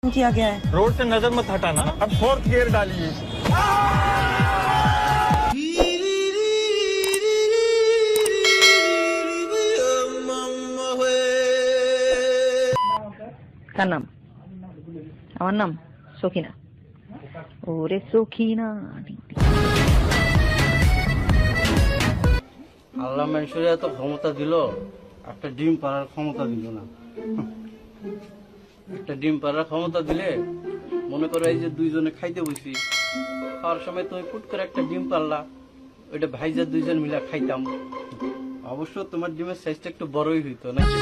किया गया है। रोड से नजर मत हटाना, अब फोर्थ गियर डालिए। কার নাম? আমার নাম সখিনা। ওরে সখিনা। আল্লাহ মানুষের এত ক্ষমতা দিল, একটা ডিম পাড়ার ক্ষমতা দিল না। একটা ডিম পাড়ার ক্ষমতা দিলে মনে করো এই যে দুইজনে খাইতে বসি, খাওয়ার সময় তুমি পুট করে একটা ডিম পারলা, ওইটা ভাইজা দুইজন মিলা খাইতাম। অবশ্য তোমার ডিমের সাইজটা একটু বড়ই হইতো নাকি?